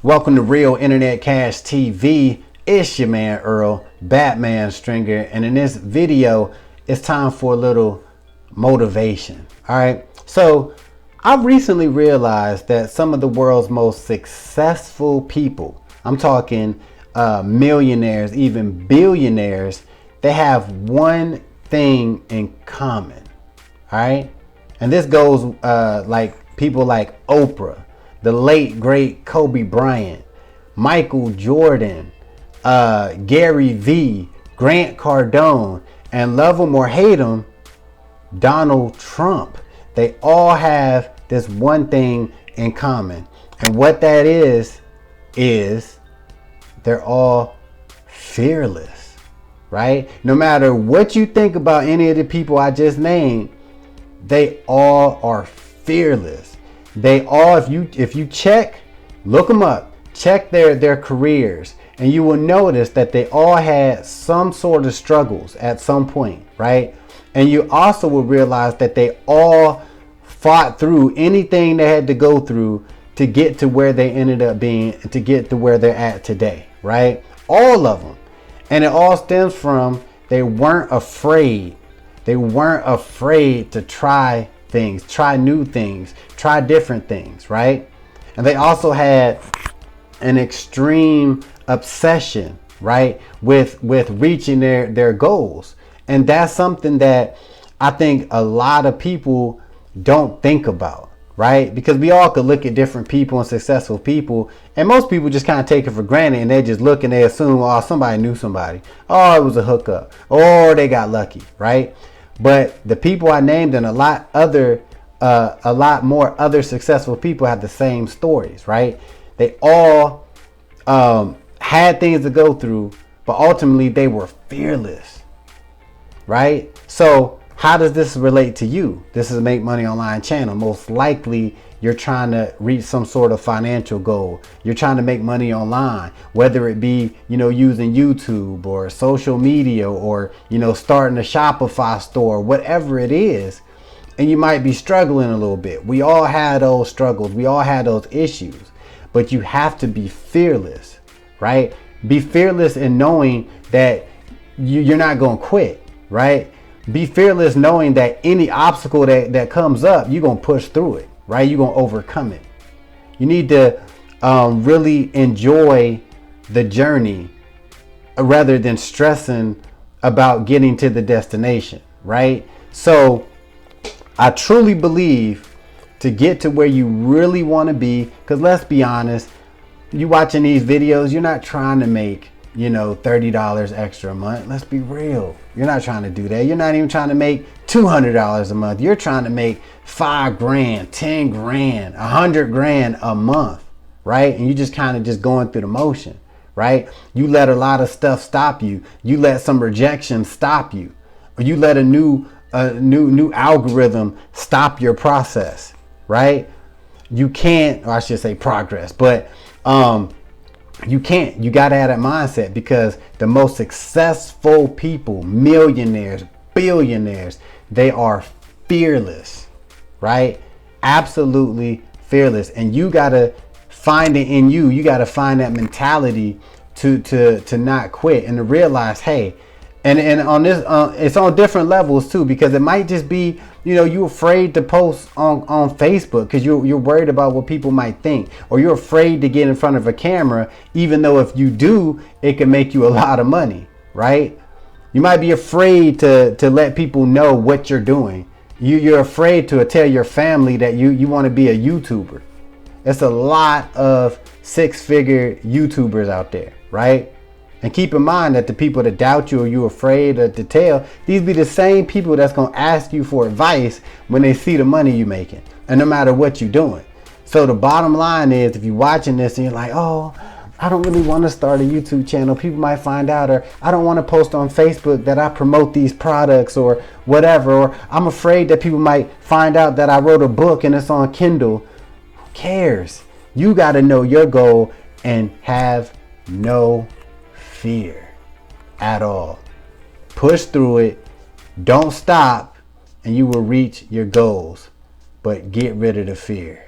Welcome to Real Internet Cash TV. It's your man Earl, Batman Stringer, and in this video, it's time for a little motivation. All right. So I've recently realized that some of the world's most successful people, I'm talking millionaires, even billionaires, they have one thing in common. All right. And this goes like people like Oprah, the late great Kobe Bryant, Michael Jordan, Gary Vee, Grant Cardone, and love him or hate him, Donald Trump. They all have this one thing in common. And what that is they're all fearless, right? No matter what you think about any of the people I just named, they all are fearless. They all, if you check, look them up, check their careers, and you will notice that they all had some sort of struggles at some point, right? And you also will realize that they all fought through anything they had to go through to get to where they ended up being, and to get to where they're at today, right? All of them. And it all stems from they weren't afraid. They weren't afraid to try things, try new things, try different things, right? And they also had an extreme obsession, right, with reaching their goals. And that's something that I think a lot of people don't think about, right? Because we all could look at different people and successful people, and most people just kind of take it for granted, and they just look and they assume, oh, somebody knew somebody, oh, it was a hookup, or they got lucky, right? But the people I named and a lot more other successful people have the same stories, right? They all had things to go through, but ultimately they were fearless, right? So how does this relate to you? This is a Make Money Online channel. Most likely you're trying to reach some sort of financial goal. You're trying to make money online, whether it be, using YouTube or social media, or, starting a Shopify store, whatever it is. And you might be struggling a little bit. We all had those struggles. We all had those issues, but you have to be fearless, right? Be fearless in knowing that you're not going to quit, right? Be fearless knowing that any obstacle that comes up, you're going to push through it, right? You're going to overcome it. You need to really enjoy the journey rather than stressing about getting to the destination, right? So I truly believe to get to where you really want to be, because let's be honest, you watching these videos, you're not trying to make, $30 extra a month. Let's be real. You're not trying to do that. You're not even trying to make $200 a month. You're trying to make $5 grand, 10 grand, 100 grand a month, right? And you just kind of just going through the motion, right? You let a lot of stuff stop you. You let some rejection stop you, or you let a new algorithm stop your process, right? You can't, or I should say progress, but you can't. You got to have that mindset, because the most successful people, millionaires, billionaires, they are fearless, right? Absolutely fearless. And you got to find it in you. You got to find that mentality to not quit, and to realize, hey, and on this, it's on different levels too, because it might just be, you're afraid to post on Facebook because you're worried about what people might think, or you're afraid to get in front of a camera, even though if you do, it can make you a lot of money, right? You might be afraid to let people know what you're doing. You're afraid to tell your family that you want to be a YouTuber. It's a lot of six-figure YouTubers out there, right? And keep in mind that the people that doubt you, or you're afraid to tell, these be the same people that's going to ask you for advice when they see the money you're making, and no matter what you're doing. So the bottom line is, if you're watching this and you're like, oh, I don't really want to start a YouTube channel, people might find out, or I don't want to post on Facebook that I promote these products or whatever, or I'm afraid that people might find out that I wrote a book and it's on Kindle. Who cares? You got to know your goal and have no fear at all. Push through it. Don't stop, and you will reach your goals. But get rid of the fear.